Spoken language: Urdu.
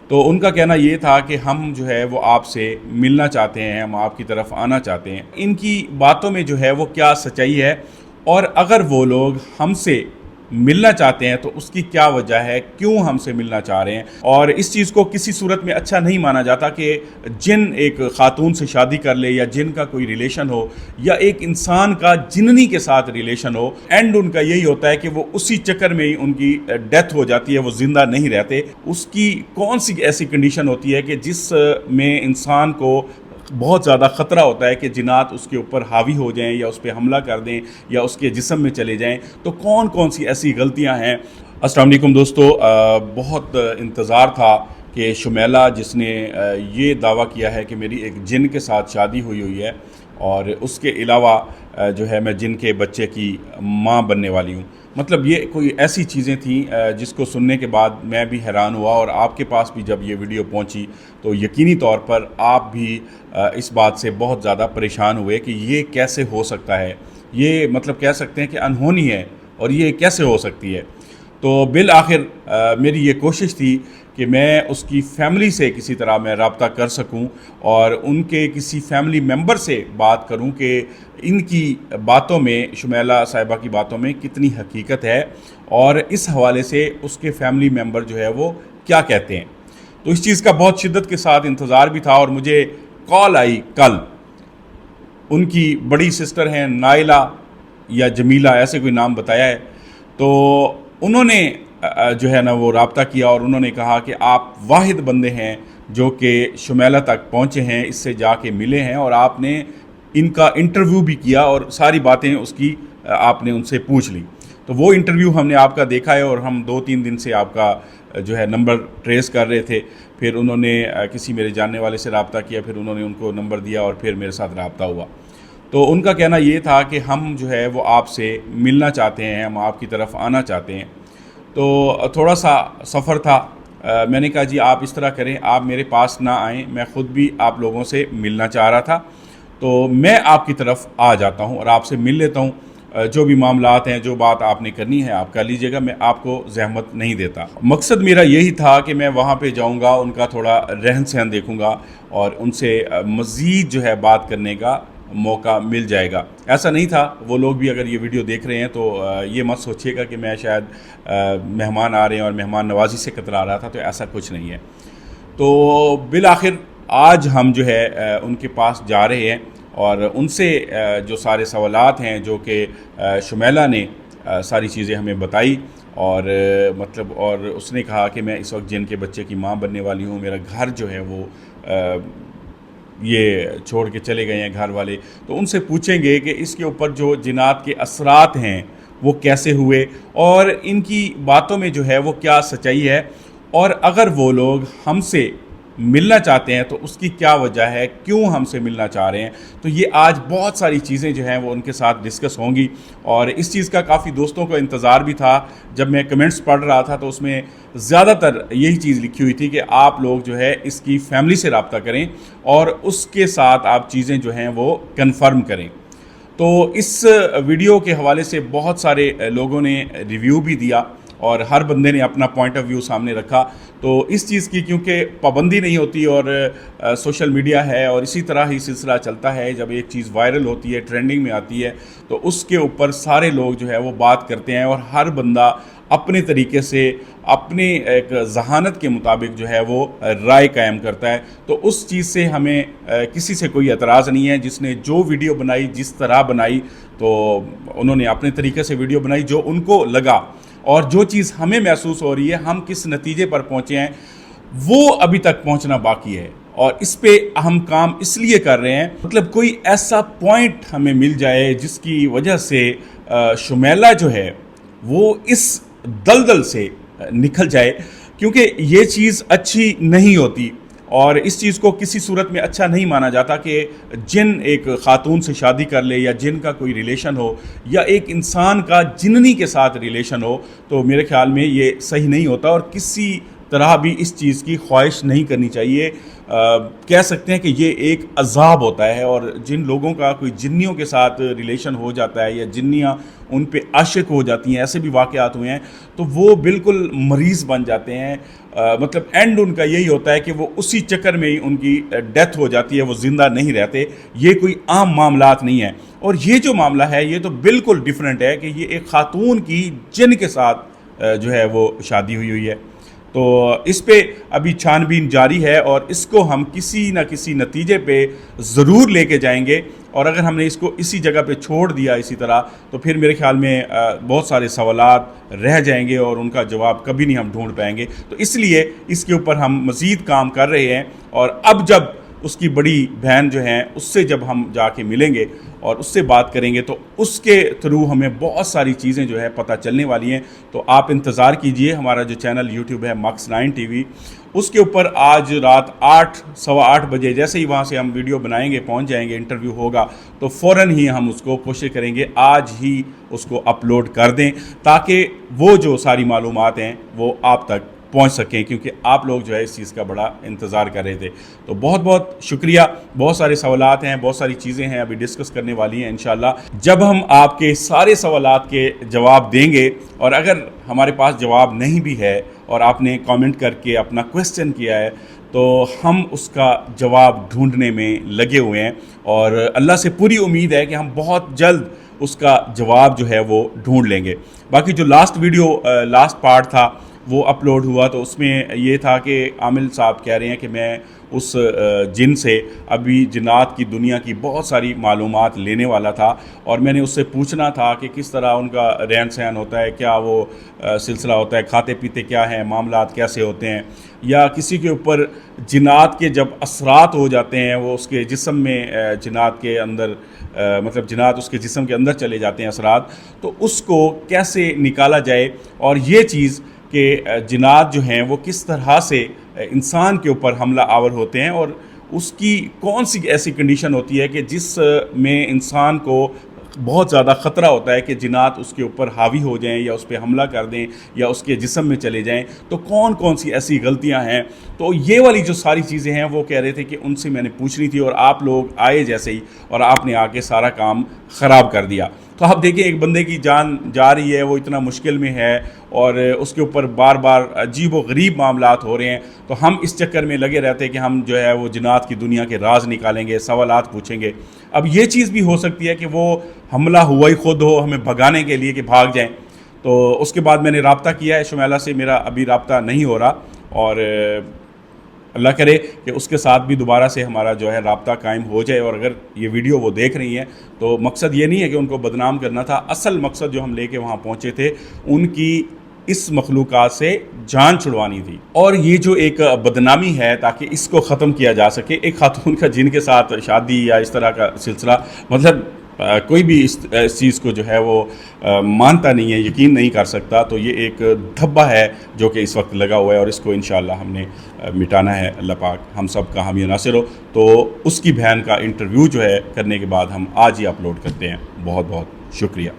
تو ان کا کہنا یہ تھا کہ ہم جو ہے وہ آپ سے ملنا چاہتے ہیں، ہم آپ کی طرف آنا چاہتے ہیں۔ ان کی باتوں میں جو ہے وہ کیا سچائی ہے، اور اگر وہ لوگ ہم سے ملنا چاہتے ہیں تو اس کی کیا وجہ ہے، کیوں ہم سے ملنا چاہ رہے ہیں۔ اور اس چیز کو کسی صورت میں اچھا نہیں مانا جاتا کہ جن ایک خاتون سے شادی کر لے، یا جن کا کوئی ریلیشن ہو، یا ایک انسان کا جننی کے ساتھ ریلیشن ہو، اینڈ ان کا یہی ہوتا ہے کہ وہ اسی چکر میں ہی ان کی ڈیتھ ہو جاتی ہے، وہ زندہ نہیں رہتے۔ اس کی کون سی ایسی کنڈیشن ہوتی ہے کہ جس میں انسان کو بہت زیادہ خطرہ ہوتا ہے کہ جنات اس کے اوپر حاوی ہو جائیں، یا اس پہ حملہ کر دیں، یا اس کے جسم میں چلے جائیں؟ تو کون کون سی ایسی غلطیاں ہیں؟ السلام علیکم دوستو، بہت انتظار تھا کہ شمیلہ جس نے یہ دعویٰ کیا ہے کہ میری ایک جن کے ساتھ شادی ہوئی ہے، اور اس کے علاوہ جو ہے میں جن کے بچے کی ماں بننے والی ہوں، مطلب یہ کوئی ایسی چیزیں تھیں جس کو سننے کے بعد میں بھی حیران ہوا، اور آپ کے پاس بھی جب یہ ویڈیو پہنچی تو یقینی طور پر آپ بھی اس بات سے بہت زیادہ پریشان ہوئے کہ یہ کیسے ہو سکتا ہے، یہ مطلب کہہ سکتے ہیں کہ انہونی ہے، اور یہ کیسے ہو سکتی ہے۔ تو بالآخر میری یہ کوشش تھی کہ میں اس کی فیملی سے کسی طرح میں رابطہ کر سکوں، اور ان کے کسی فیملی ممبر سے بات کروں کہ ان کی باتوں میں، شمیلہ صاحبہ کی باتوں میں کتنی حقیقت ہے، اور اس حوالے سے اس کے فیملی ممبر جو ہے وہ کیا کہتے ہیں۔ تو اس چیز کا بہت شدت کے ساتھ انتظار بھی تھا، اور مجھے کال آئی کل۔ ان کی بڑی سسٹر ہیں نائلہ یا جمیلہ، ایسے کوئی نام بتایا ہے، تو انہوں نے جو ہے نا وہ رابطہ کیا، اور انہوں نے کہا کہ آپ واحد بندے ہیں جو کہ شمیلہ تک پہنچے ہیں، اس سے جا کے ملے ہیں، اور آپ نے ان کا انٹرویو بھی کیا، اور ساری باتیں اس کی آپ نے ان سے پوچھ لی۔ تو وہ انٹرویو ہم نے آپ کا دیکھا ہے، اور ہم 2-3 دن سے آپ کا جو ہے نمبر ٹریس کر رہے تھے۔ پھر انہوں نے کسی میرے جاننے والے سے رابطہ کیا، پھر انہوں نے ان کو نمبر دیا، اور پھر میرے ساتھ رابطہ ہوا۔ تو ان کا کہنا یہ تھا کہ ہم جو ہے وہ آپ سے ملنا چاہتے ہیں، ہم آپ کی طرف آنا چاہتے ہیں۔ تو تھوڑا سا سفر تھا، میں نے کہا جی آپ اس طرح کریں، آپ میرے پاس نہ آئیں، میں خود بھی آپ لوگوں سے ملنا چاہ رہا تھا، تو میں آپ کی طرف آ جاتا ہوں اور آپ سے مل لیتا ہوں۔ جو بھی معاملات ہیں، جو بات آپ نے کرنی ہے آپ کر لیجئے گا، میں آپ کو زحمت نہیں دیتا۔ مقصد میرا یہی تھا کہ میں وہاں پہ جاؤں گا، ان کا تھوڑا رہن سہن دیکھوں گا، اور ان سے مزید جو ہے بات کرنے کا موقع مل جائے گا۔ ایسا نہیں تھا، وہ لوگ بھی اگر یہ ویڈیو دیکھ رہے ہیں تو یہ مت سوچیے گا کہ میں شاید مہمان آ رہے ہیں اور مہمان نوازی سے کترا رہا تھا، تو ایسا کچھ نہیں ہے۔ تو بالآخر آج ہم جو ہے ان کے پاس جا رہے ہیں، اور ان سے جو سارے سوالات ہیں جو کہ شمیلہ نے ساری چیزیں ہمیں بتائی، اور مطلب اور اس نے کہا کہ میں اس وقت جن کے بچے کی ماں بننے والی ہوں، میرا گھر جو ہے وہ یہ چھوڑ کے چلے گئے ہیں گھر والے، تو ان سے پوچھیں گے کہ اس کے اوپر جو جنات کے اثرات ہیں وہ کیسے ہوئے، اور ان کی باتوں میں جو ہے وہ کیا سچائی ہے، اور اگر وہ لوگ ہم سے ملنا چاہتے ہیں تو اس کی کیا وجہ ہے، کیوں ہم سے ملنا چاہ رہے ہیں۔ تو یہ آج بہت ساری چیزیں جو ہیں وہ ان کے ساتھ ڈسکس ہوں گی، اور اس چیز کا کافی دوستوں کو انتظار بھی تھا۔ جب میں کمنٹس پڑھ رہا تھا تو اس میں زیادہ تر یہی چیز لکھی ہوئی تھی کہ آپ لوگ جو ہے اس کی فیملی سے رابطہ کریں، اور اس کے ساتھ آپ چیزیں جو ہیں وہ کنفرم کریں۔ تو اس ویڈیو کے حوالے سے بہت سارے لوگوں نے ریویو بھی دیا، اور ہر بندے نے اپنا پوائنٹ آف ویو سامنے رکھا۔ تو اس چیز کی کیونکہ پابندی نہیں ہوتی، اور سوشل میڈیا ہے، اور اسی طرح ہی سلسلہ چلتا ہے، جب ایک چیز وائرل ہوتی ہے، ٹرینڈنگ میں آتی ہے، تو اس کے اوپر سارے لوگ جو ہے وہ بات کرتے ہیں، اور ہر بندہ اپنے طریقے سے، اپنے ایک ذہانت کے مطابق جو ہے وہ رائے قائم کرتا ہے۔ تو اس چیز سے ہمیں کسی سے کوئی اعتراض نہیں ہے۔ جس نے جو ویڈیو بنائی، جس طرح بنائی، تو انہوں نے اپنے طریقے سے ویڈیو بنائی جو ان کو لگا، اور جو چیز ہمیں محسوس ہو رہی ہے، ہم کس نتیجے پر پہنچے ہیں، وہ ابھی تک پہنچنا باقی ہے، اور اس پہ ہم کام اس لیے کر رہے ہیں، مطلب کوئی ایسا پوائنٹ ہمیں مل جائے جس کی وجہ سے شمیلہ جو ہے وہ اس دلدل سے نکل جائے، کیونکہ یہ چیز اچھی نہیں ہوتی، اور اس چیز کو کسی صورت میں اچھا نہیں مانا جاتا کہ جن ایک خاتون سے شادی کر لے، یا جن کا کوئی ریلیشن ہو، یا ایک انسان کا جننی کے ساتھ ریلیشن ہو، تو میرے خیال میں یہ صحیح نہیں ہوتا، اور کسی طرح بھی اس چیز کی خواہش نہیں کرنی چاہیے۔ کہہ سکتے ہیں کہ یہ ایک عذاب ہوتا ہے، اور جن لوگوں کا کوئی جنیوں کے ساتھ ریلیشن ہو جاتا ہے، یا جنیاں ان پہ عاشق ہو جاتی ہیں، ایسے بھی واقعات ہوئے ہیں، تو وہ بالکل مریض بن جاتے ہیں۔ مطلب اینڈ ان کا یہی ہوتا ہے کہ وہ اسی چکر میں ہی ان کی ڈیتھ ہو جاتی ہے، وہ زندہ نہیں رہتے. یہ کوئی عام معاملات نہیں ہے. اور یہ جو معاملہ ہے یہ تو بالکل ڈیفرنٹ ہے کہ یہ ایک خاتون کی جن کے ساتھ جو ہے وہ شادی ہوئی ہے. تو اس پہ ابھی چھان بین جاری ہے اور اس کو ہم کسی نہ کسی نتیجے پہ ضرور لے کے جائیں گے. اور اگر ہم نے اس کو اسی جگہ پہ چھوڑ دیا اسی طرح تو پھر میرے خیال میں بہت سارے سوالات رہ جائیں گے اور ان کا جواب کبھی نہیں ہم ڈھونڈ پائیں گے. تو اس لیے اس کے اوپر ہم مزید کام کر رہے ہیں. اور اب جب اس کی بڑی بہن جو ہیں اس سے جب ہم جا کے ملیں گے اور اس سے بات کریں گے تو اس کے تھرو ہمیں بہت ساری چیزیں جو ہے پتہ چلنے والی ہیں. تو آپ انتظار کیجئے. ہمارا جو چینل یوٹیوب ہے مکس 9 ٹی وی، اس کے اوپر آج رات 8 سوا 8 بجے جیسے ہی وہاں سے ہم ویڈیو بنائیں گے پہنچ جائیں گے، انٹرویو ہوگا تو فوراً ہی ہم اس کو کوشش کریں گے آج ہی اس کو اپلوڈ کر دیں تاکہ وہ جو ساری معلومات ہیں وہ آپ تک پہنچ سکیں، کیونکہ آپ لوگ جو ہے اس چیز کا بڑا انتظار کر رہے تھے. تو بہت بہت شکریہ. بہت سارے سوالات ہیں، بہت ساری چیزیں ہیں ابھی ڈسکس کرنے والی ہیں انشاءاللہ. جب ہم آپ کے سارے سوالات کے جواب دیں گے اور اگر ہمارے پاس جواب نہیں بھی ہے اور آپ نے کامنٹ کر کے اپنا کویسچن کیا ہے تو ہم اس کا جواب ڈھونڈنے میں لگے ہوئے ہیں اور اللہ سے پوری امید ہے کہ ہم بہت جلد اس کا جواب جو ہے وہ ڈھونڈ لیں گے. باقی جو لاسٹ پارٹ تھا وہ اپلوڈ ہوا تو اس میں یہ تھا کہ عامل صاحب کہہ رہے ہیں کہ میں اس جن سے ابھی جنات کی دنیا کی بہت ساری معلومات لینے والا تھا اور میں نے اس سے پوچھنا تھا کہ کس طرح ان کا رہن سہن ہوتا ہے، کیا وہ سلسلہ ہوتا ہے، کھاتے پیتے کیا ہیں، معاملات کیسے ہوتے ہیں، یا کسی کے اوپر جنات کے جب اثرات ہو جاتے ہیں وہ اس کے جسم میں جنات کے اندر مطلب جنات اس کے جسم کے اندر چلے جاتے ہیں اثرات، تو اس کو کیسے نکالا جائے اور یہ چیز کہ جنات جو ہیں وہ کس طرح سے انسان کے اوپر حملہ آور ہوتے ہیں اور اس کی کون سی ایسی کنڈیشن ہوتی ہے کہ جس میں انسان کو بہت زیادہ خطرہ ہوتا ہے کہ جنات اس کے اوپر حاوی ہو جائیں یا اس پہ حملہ کر دیں یا اس کے جسم میں چلے جائیں، تو کون کون سی ایسی غلطیاں ہیں. تو یہ والی جو ساری چیزیں ہیں وہ کہہ رہے تھے کہ ان سے میں نے پوچھنی تھی اور آپ لوگ آئے جیسے ہی اور آپ نے آ کے سارا کام خراب کر دیا. تو آپ دیکھیں ایک بندے کی جان جا رہی ہے، وہ اتنا مشکل میں ہے اور اس کے اوپر بار بار عجیب و غریب معاملات ہو رہے ہیں، تو ہم اس چکر میں لگے رہتے ہیں کہ ہم جو ہے وہ جنات کی دنیا کے راز نکالیں گے، سوالات پوچھیں گے. اب یہ چیز بھی ہو سکتی ہے کہ وہ حملہ ہوا ہی خود ہو ہمیں بھگانے کے لیے کہ بھاگ جائیں. تو اس کے بعد میں نے رابطہ کیا ہے شمیلہ سے، میرا ابھی رابطہ نہیں ہو رہا اور اللہ کرے کہ اس کے ساتھ بھی دوبارہ سے ہمارا جو ہے رابطہ قائم ہو جائے. اور اگر یہ ویڈیو وہ دیکھ رہی ہیں تو مقصد یہ نہیں ہے کہ ان کو بدنام کرنا تھا، اصل مقصد جو ہم لے کے وہاں پہنچے تھے ان کی اس مخلوقات سے جان چھڑوانی تھی. اور یہ جو ایک بدنامی ہے تاکہ اس کو ختم کیا جا سکے، ایک خاتون کا جن کے ساتھ شادی یا اس طرح کا سلسلہ، مطلب کوئی بھی اس چیز کو جو ہے وہ مانتا نہیں ہے، یقین نہیں کر سکتا. تو یہ ایک دھبہ ہے جو کہ اس وقت لگا ہوا ہے اور اس کو انشاءاللہ ہم نے مٹانا ہے. اللہ پاک ہم سب کا حامی ناصر ہو. تو اس کی بہن کا انٹرویو جو ہے کرنے کے بعد ہم آج ہی اپلوڈ کرتے ہیں. بہت بہت شکریہ.